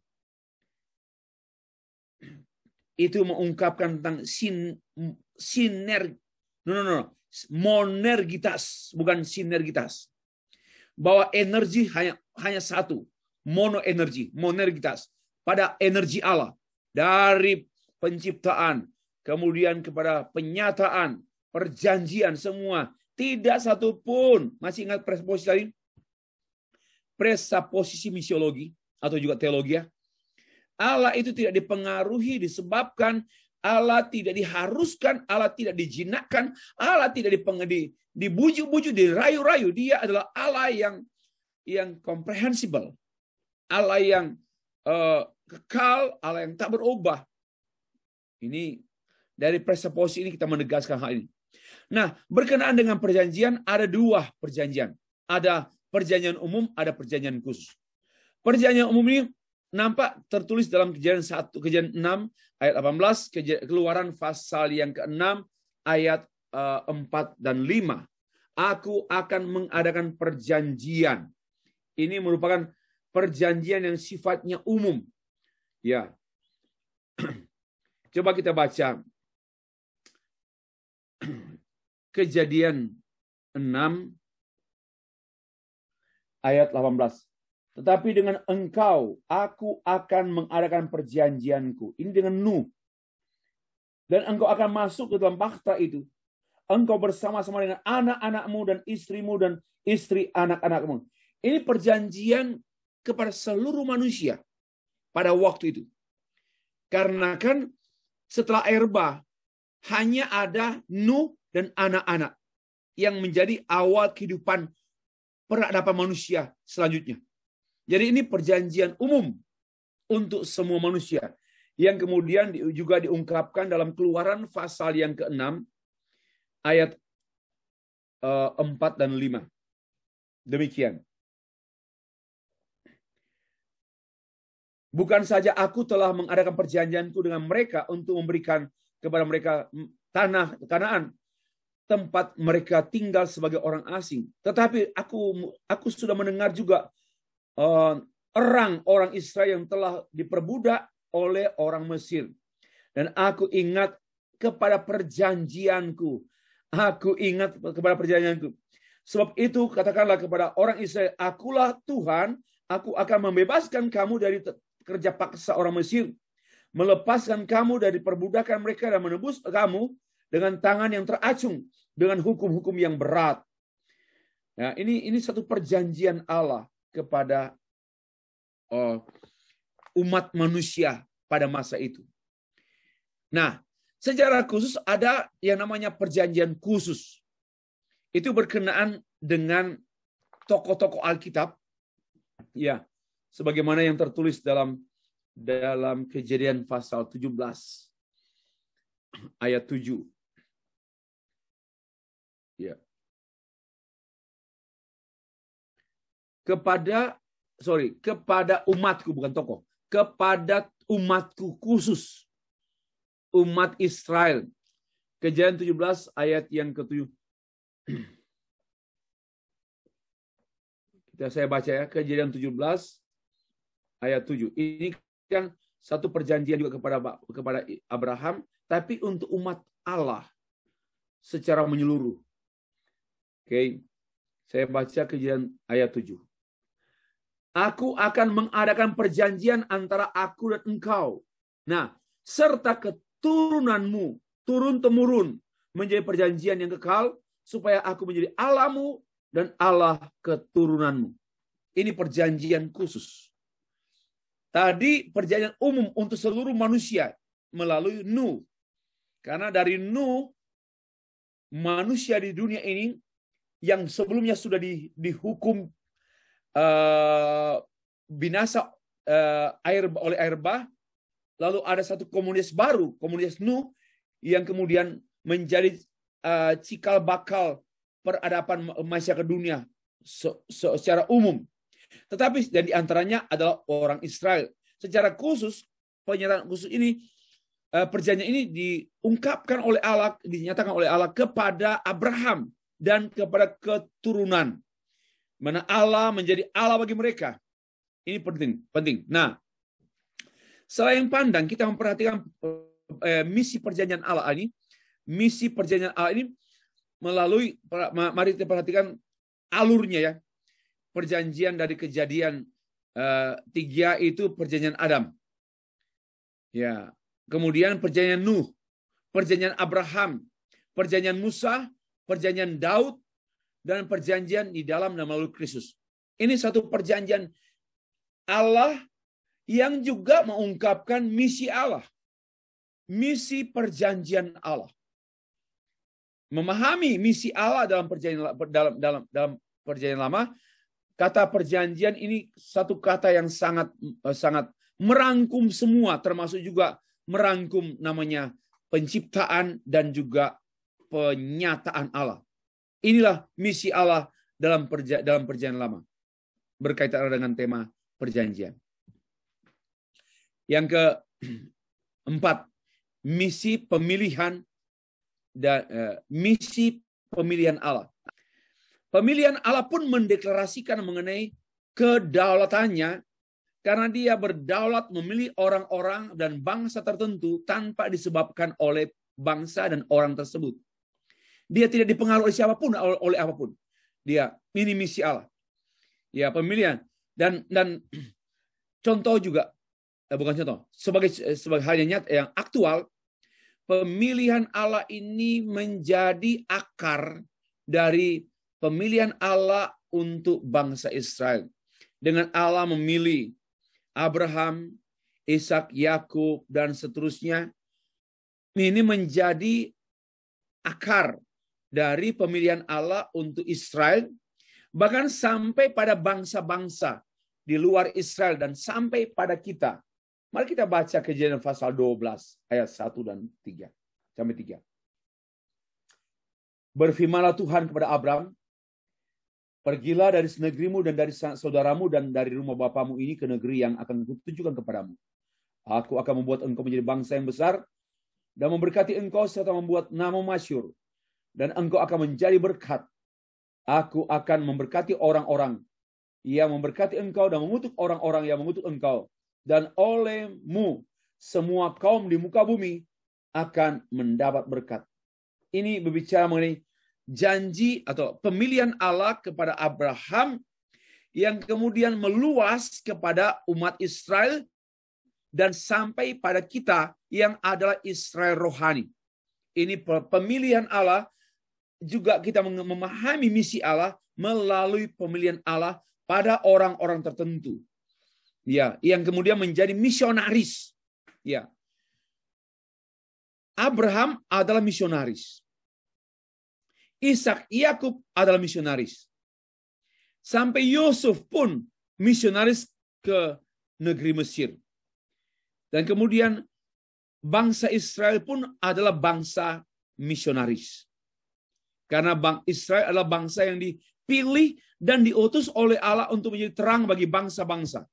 Speaker 1: Itu mengungkapkan tentang monergitas, bukan sinergitas. Bahwa energi hanya satu, monergitas pada energi Allah dari penciptaan, kemudian kepada penyataan, perjanjian semua, tidak satu pun. Masih ingat presupposisi tadi? Presupposisi misiologi atau juga teologi ya. Allah itu tidak dipengaruhi disebabkan Allah tidak diharuskan, Allah tidak dijinakkan, Allah tidak dibujuk-bujuk, dirayu-rayu. Dia adalah Allah yang comprehensible, Allah yang kekal, Allah yang tak berubah. Ini dari presupposisi ini kita menegaskan hal ini. Nah, berkenaan dengan perjanjian, ada dua perjanjian. Ada perjanjian umum, ada perjanjian khusus. Perjanjian umum ini nampak tertulis dalam Kejadian 6 ayat 18, Keluaran pasal yang ke-6 ayat 4 dan 5. Aku akan mengadakan perjanjian. Ini merupakan perjanjian yang sifatnya umum. Ya. Coba kita baca Kejadian 6 ayat 18. Tetapi dengan engkau, aku akan mengadakan perjanjianku. Ini dengan Nuh. Dan engkau akan masuk ke dalam bahtera itu. Engkau bersama-sama dengan anak-anakmu dan istrimu dan istri anak-anakmu. Ini perjanjian kepada seluruh manusia pada waktu itu. Karena kan setelah air bah, hanya ada Nuh dan anak-anak yang menjadi awal kehidupan peradaban manusia selanjutnya. Jadi ini perjanjian umum untuk semua manusia yang kemudian juga diungkapkan dalam Keluaran pasal yang ke-6 ayat 4 dan 5. Demikian. Bukan saja aku telah mengadakan perjanjianku dengan mereka untuk memberikan kepada mereka tanah Kanaan, tempat mereka tinggal sebagai orang asing. Tetapi aku sudah mendengar juga orang Israel yang telah diperbudak oleh orang Mesir. Dan aku ingat kepada perjanjianku. Aku ingat kepada perjanjianku. Sebab itu katakanlah kepada orang Israel, akulah Tuhan, aku akan membebaskan kamu dari kerja paksa orang Mesir, melepaskan kamu dari perbudakan mereka dan menebus kamu dengan tangan yang teracung, dengan hukum-hukum yang berat. Ya, ini satu perjanjian Allah kepada umat manusia pada masa itu. Nah, secara khusus ada yang namanya perjanjian khusus. Itu berkenaan dengan tokoh-tokoh Alkitab, ya, sebagaimana yang tertulis dalam Kejadian pasal 17 ayat 7. Ya. Kepada umatku, bukan tokoh, kepada umatku khusus, umat Israel. Kejadian 17 ayat yang ke-7. Saya baca ya, Kejadian 17 ayat 7. Ini kan satu perjanjian juga kepada Abraham, tapi untuk umat Allah secara menyeluruh. Oke. Saya baca Kejadian ayat 7. Aku akan mengadakan perjanjian antara aku dan engkau. Nah, serta keturunanmu, turun-temurun, menjadi perjanjian yang kekal, supaya aku menjadi Allahmu dan Allah keturunanmu. Ini perjanjian khusus. Tadi perjanjian umum untuk seluruh manusia melalui Nuh. Karena dari Nuh, manusia di dunia ini yang sebelumnya sudah dihukum binasa oleh air bah, lalu ada satu komunitas baru, komunitas Nuh, yang kemudian menjadi cikal bakal peradaban manusia ke dunia secara umum. Tetapi dan diantaranya adalah orang Israel. Secara khusus, pernyataan khusus ini, perjanjian ini diungkapkan oleh Allah, dinyatakan oleh Allah kepada Abraham dan kepada keturunan. Mana Allah menjadi Allah bagi mereka. Ini penting. Nah, selain pandang, kita memperhatikan misi perjanjian Allah ini. Misi perjanjian Allah ini melalui, mari kita perhatikan alurnya ya. Perjanjian dari Kejadian 3 itu perjanjian Adam. Ya, kemudian perjanjian Nuh, perjanjian Abraham, perjanjian Musa, perjanjian Daud, dan perjanjian di dalam dan melalui Kristus. Ini satu perjanjian Allah yang juga mengungkapkan misi Allah. Misi perjanjian Allah. Memahami misi Allah dalam perjanjian lama, kata perjanjian ini satu kata yang sangat merangkum semua, termasuk juga merangkum namanya penciptaan dan juga penyataan Allah. Inilah misi Allah dalam perjanjian lama, berkaitan dengan tema perjanjian. Yang keempat, misi pemilihan dan misi pemilihan Allah. Pemilihan Allah pun mendeklarasikan mengenai kedaulatannya, karena dia berdaulat memilih orang-orang dan bangsa tertentu tanpa disebabkan oleh bangsa dan orang tersebut. Dia tidak dipengaruhi oleh siapapun, oleh apapun. Dia ini misi Allah. Ya, pemilihan. Dan contoh juga, bukan contoh, sebagai hal yang aktual, pemilihan Allah ini menjadi akar dari pemilihan Allah untuk bangsa Israel. Dengan Allah memilih Abraham, Ishak, Yakub, dan seterusnya, ini menjadi akar dari pemilihan Allah untuk Israel, bahkan sampai pada bangsa-bangsa di luar Israel dan sampai pada kita. Mari kita baca Kejadian pasal 12 ayat 1 dan 3 sampai 3. Berfirmanlah Tuhan kepada Abram, pergilah dari negerimu dan dari saudaramu dan dari rumah bapamu ini ke negeri yang akan kutunjukkan kepadamu. Aku akan membuat engkau menjadi bangsa yang besar dan memberkati engkau serta membuat nama masyhur, dan engkau akan menjadi berkat. Aku akan memberkati orang-orang yang memberkati engkau dan mengutuk orang-orang yang mengutuk engkau. Dan olehmu semua kaum di muka bumi akan mendapat berkat. Ini berbicara mengenai janji atau pemilihan Allah kepada Abraham yang kemudian meluas kepada umat Israel dan sampai pada kita yang adalah Israel rohani. Ini pemilihan Allah, juga kita memahami misi Allah melalui pemilihan Allah pada orang-orang tertentu. Ya, yang kemudian menjadi misionaris. Ya. Abraham adalah misionaris. Ishak, Yakub adalah misionaris. Sampai Yusuf pun misionaris ke negeri Mesir. Dan kemudian bangsa Israel pun adalah bangsa misionaris. Karena Israel adalah bangsa yang dipilih dan diutus oleh Allah untuk menjadi terang bagi bangsa-bangsa.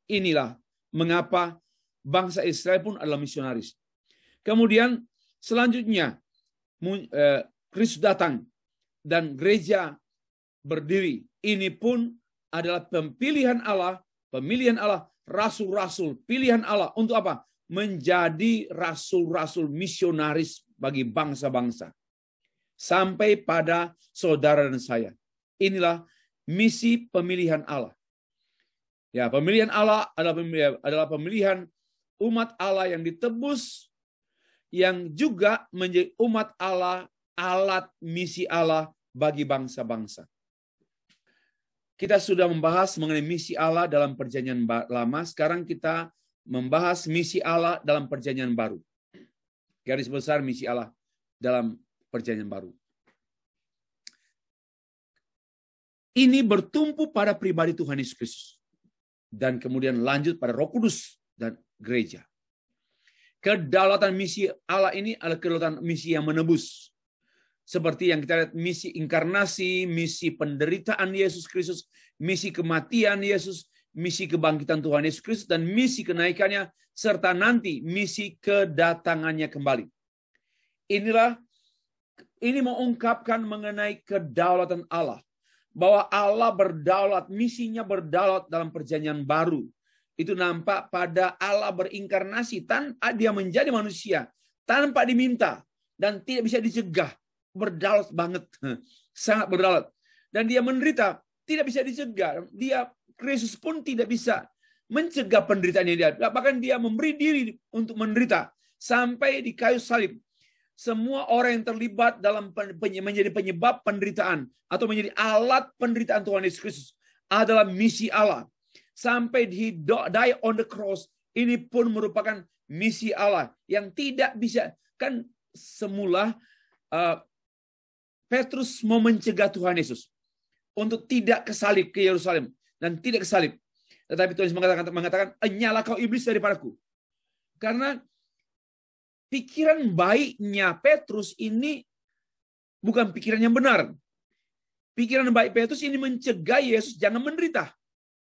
Speaker 1: Inilah mengapa bangsa Israel pun adalah misionaris. Kemudian selanjutnya Kristus datang dan gereja berdiri. Ini pun adalah pemilihan Allah, rasul-rasul, pilihan Allah untuk apa? Menjadi rasul-rasul misionaris bagi bangsa-bangsa. Sampai pada saudara dan saya. Inilah misi pemilihan Allah. Ya, pemilihan Allah adalah pemilihan umat Allah yang ditebus, yang juga menjadi umat Allah, alat misi Allah bagi bangsa-bangsa. Kita sudah membahas mengenai misi Allah dalam Perjanjian Lama, sekarang kita membahas misi Allah dalam Perjanjian Baru. Garis besar misi Allah dalam Perjanjian Baru. Ini bertumpu pada pribadi Tuhan Yesus Kristus. Dan kemudian lanjut pada Roh Kudus dan gereja. Kedaulatan misi Allah ini adalah kedaulatan misi yang menebus. Seperti yang kita lihat misi inkarnasi, misi penderitaan Yesus Kristus, misi kematian Yesus, misi kebangkitan Tuhan Yesus Kristus, dan misi kenaikannya, serta nanti misi kedatangannya kembali. Ini mengungkapkan mengenai kedaulatan Allah. Bahwa Allah berdaulat, misinya berdaulat dalam Perjanjian Baru. Itu nampak pada Allah berinkarnasi tanpa dia menjadi manusia, tanpa diminta dan tidak bisa dicegah. Berdaulat banget, sangat berdaulat. Dan dia menderita, tidak bisa dicegah. Kristus pun tidak bisa mencegah penderitaannya dia. Bahkan dia memberi diri untuk menderita sampai di kayu salib. Semua orang yang terlibat dalam menjadi penyebab penderitaan atau menjadi alat penderitaan Tuhan Yesus Kristus adalah misi Allah. Sampai he die on the cross, ini pun merupakan misi Allah yang tidak bisa. Kan semula Petrus mau mencegah Tuhan Yesus untuk tidak kesalib ke Yerusalem dan tidak kesalib. Tetapi Tuhan Yesus mengatakan, "Enyalah kau iblis daripadaku." Karena pikiran baiknya Petrus ini bukan pikiran yang benar. Pikiran baik Petrus ini mencegah Yesus jangan menderita.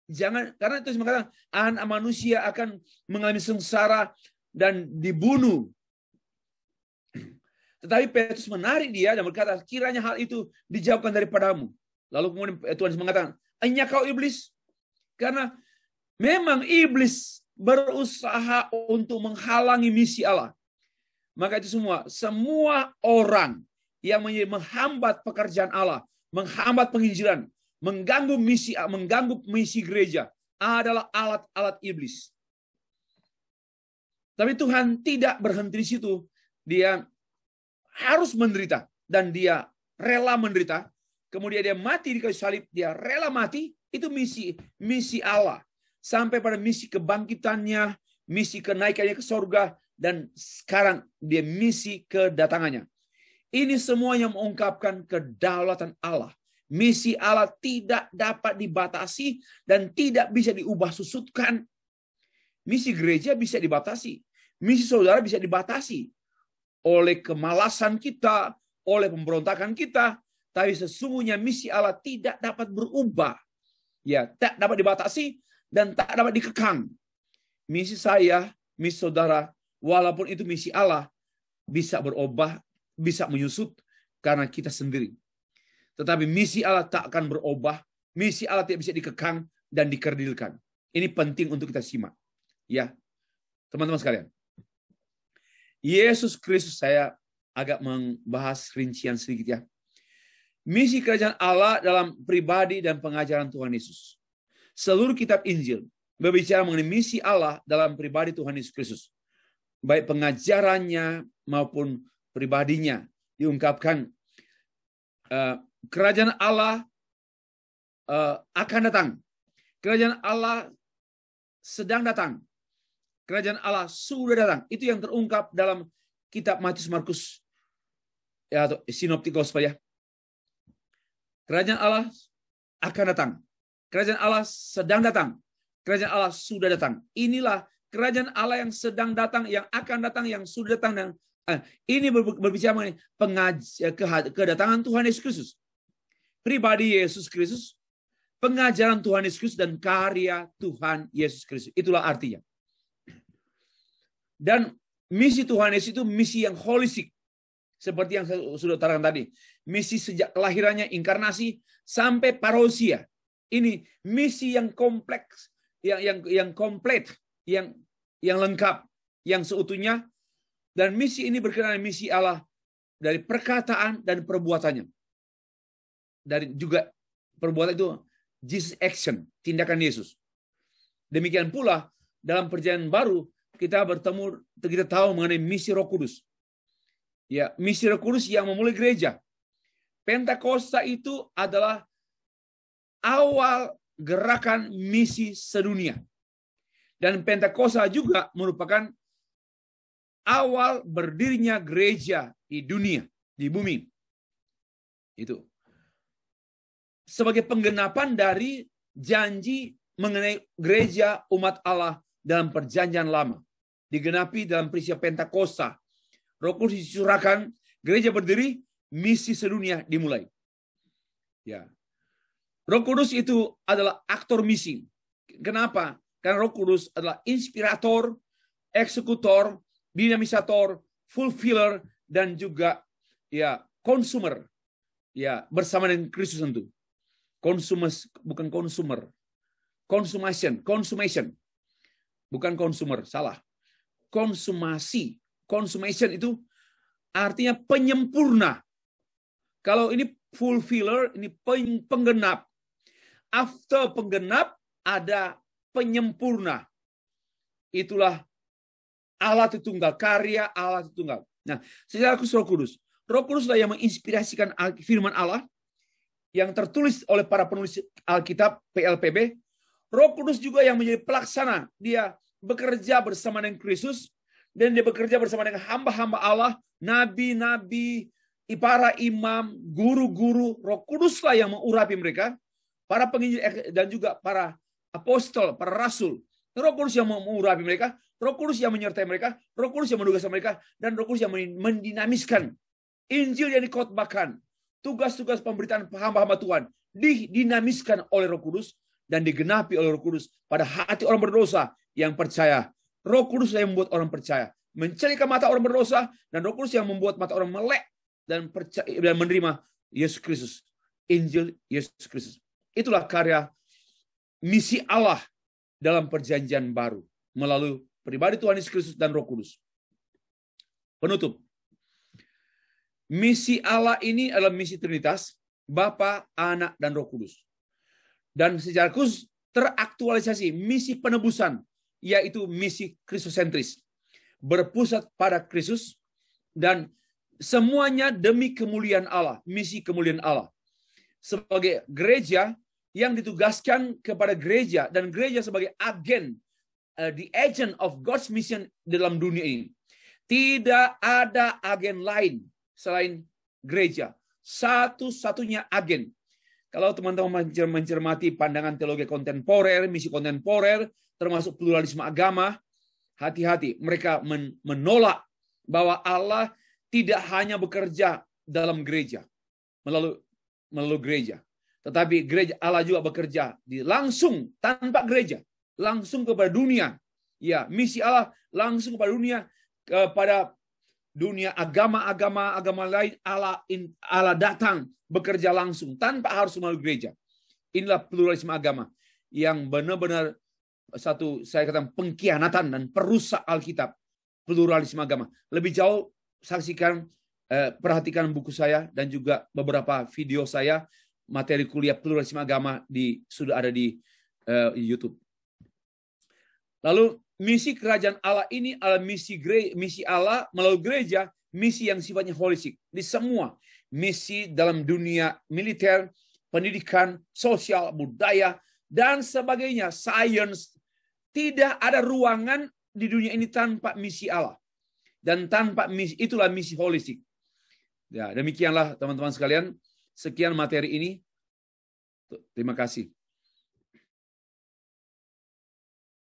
Speaker 1: Jangan, karena Tuhan mengatakan anak manusia akan mengalami sengsara dan dibunuh. Tetapi Petrus menarik dia dan berkata, kiranya hal itu dijauhkan daripadamu. Lalu kemudian Tuhan mengatakan, "Enya kau iblis, Karena memang iblis berusaha untuk menghalangi misi Allah. Maka itu semua orang yang menghambat pekerjaan Allah, menghambat penginjilan, mengganggu misi gereja adalah alat-alat iblis. Tapi Tuhan tidak berhenti di situ. Dia harus menderita dan dia rela menderita. Kemudian dia mati di kayu salib, dia rela mati. Itu misi Allah. Sampai pada misi kebangkitannya, misi kenaikannya ke surga, dan sekarang dia misi kedatangannya. Ini semua yang mengungkapkan kedaulatan Allah. Misi Allah tidak dapat dibatasi dan tidak bisa diubah susutkan. Misi gereja bisa dibatasi. Misi saudara bisa dibatasi oleh kemalasan kita, oleh pemberontakan kita. Tapi sesungguhnya misi Allah tidak dapat berubah. Ya, tak dapat dibatasi dan tak dapat dikekang. Misi saya, misi saudara, walaupun itu misi Allah, bisa berubah, bisa menyusut karena kita sendiri. Tetapi misi Allah tak akan berubah. Misi Allah tidak bisa dikekang dan dikerdilkan. Ini penting untuk kita simak. Ya, teman-teman sekalian. Yesus Kristus, saya agak membahas rincian sedikit ya. Misi kerajaan Allah dalam pribadi dan pengajaran Tuhan Yesus. Seluruh kitab Injil berbicara mengenai misi Allah dalam pribadi Tuhan Yesus Kristus. Baik pengajarannya maupun pribadinya diungkapkan. Kerajaan Allah akan datang. Kerajaan Allah sedang datang. Kerajaan Allah sudah datang. Itu yang terungkap dalam kitab Matius, Markus, ya, atau Sinoptik Gospel ya. Kerajaan Allah akan datang. Kerajaan Allah sedang datang. Kerajaan Allah sudah datang. Inilah kerajaan Allah yang sedang datang, yang akan datang, yang sudah datang. Dan ini berbicara mengenai kedatangan Tuhan Yesus Kristus. Pribadi Yesus Kristus, pengajaran Tuhan Yesus Kristus, dan karya Tuhan Yesus Kristus. Itulah artinya. Dan misi Tuhan Yesus itu misi yang holistik. Seperti yang saya sudah utarakan tadi. Misi sejak kelahirannya, inkarnasi, sampai parousia. Ini misi yang kompleks, yang komplit, yang lengkap, yang seutuhnya. Dan misi ini berkenaan misi Allah dari perkataan dan perbuatannya. Dari juga perbuatan itu Jesus action, tindakan Yesus. Demikian pula dalam perjanjian baru kita tahu mengenai misi Roh Kudus. Ya, misi Roh Kudus yang memulai gereja. Pentakosta itu adalah awal gerakan misi sedunia. Dan Pentakosta juga merupakan awal berdirinya gereja di dunia, di bumi. Itu. Sebagai penggenapan dari janji mengenai gereja umat Allah dalam perjanjian lama. Digenapi dalam peristiwa Pentakosta. Roh Kudus dicurahkan, gereja berdiri, misi sedunia dimulai. Ya. Roh Kudus itu adalah aktor misi. Kenapa? Karena Roh Kudus adalah inspirator, eksekutor, dinamisator, fulfiller, dan juga ya konsumer. Ya, bersama dengan Kristus tentu. Bukan konsumer. Consummation. Bukan konsumer, salah. Konsumasi. Consummation itu artinya penyempurna. Kalau ini fulfiller, ini penggenap. After penggenap ada penyempurna. Itulah Allah Tritunggal, karya Allah Tritunggal. Nah, secara khusus Roh Kuduslah yang menginspirasikan firman Allah yang tertulis oleh para penulis Alkitab PLPB. Roh Kudus juga yang menjadi pelaksana. Dia bekerja bersama dengan Kristus. Dan dia bekerja bersama dengan hamba-hamba Allah, nabi-nabi, para imam, guru-guru. Roh Kuduslah yang mengurapi mereka, para penginjil dan juga para apostol, para rasul. Roh Kudus yang mengurapi mereka, Roh Kudus yang menyertai mereka, Roh Kudus yang menugaskan mereka, dan Roh Kudus yang mendinamiskan Injil yang dikotbahkan. Tugas-tugas pemberitaan hamba-hamba Tuhan didinamiskan oleh Roh Kudus dan digenapi oleh Roh Kudus pada hati orang berdosa yang percaya. Roh Kudus yang membuat orang percaya, mencerahkan mata orang berdosa, dan Roh Kudus yang membuat mata orang melek dan percaya dan menerima Yesus Kristus, Injil Yesus Kristus. Itulah karya misi Allah dalam perjanjian baru melalui pribadi Tuhan Yesus Kristus dan Roh Kudus. Penutup. Misi Allah ini adalah misi Trinitas, Bapa, Anak, dan Roh Kudus. Dan secara khusus teraktualisasi misi penebusan, yaitu misi Kristosentris. Berpusat pada Kristus dan semuanya demi kemuliaan Allah, misi kemuliaan Allah. Sebagai gereja yang ditugaskan kepada gereja, dan gereja sebagai agen, the agent of God's mission dalam dunia ini. Tidak ada agen lain selain gereja. Satu-satunya agen. Kalau teman-teman mencermati pandangan teologi kontemporer, misi kontemporer, termasuk pluralisme agama, hati-hati. Mereka menolak bahwa Allah tidak hanya bekerja dalam gereja, melalui gereja. Tetapi gereja Allah juga bekerja langsung tanpa gereja, langsung kepada dunia. Ya, misi Allah langsung kepada dunia, kepada dunia agama lain. Allah datang bekerja langsung tanpa harus melalui gereja. Inilah pluralisme agama yang benar-benar saya katakan pengkhianatan dan perusak Alkitab. Pluralisme agama. Lebih jauh saksikan, perhatikan buku saya dan juga beberapa video saya, materi kuliah pluralisme agama sudah ada di YouTube. Lalu misi kerajaan Allah ini adalah misi Allah melalui gereja, misi yang sifatnya holistik. Di semua misi dalam dunia militer, pendidikan, sosial, budaya, dan sebagainya, sains. Tidak ada ruangan di dunia ini tanpa misi Allah. Dan tanpa misi, itulah misi holistik. Ya, demikianlah teman-teman sekalian. Sekian materi ini. Terima kasih.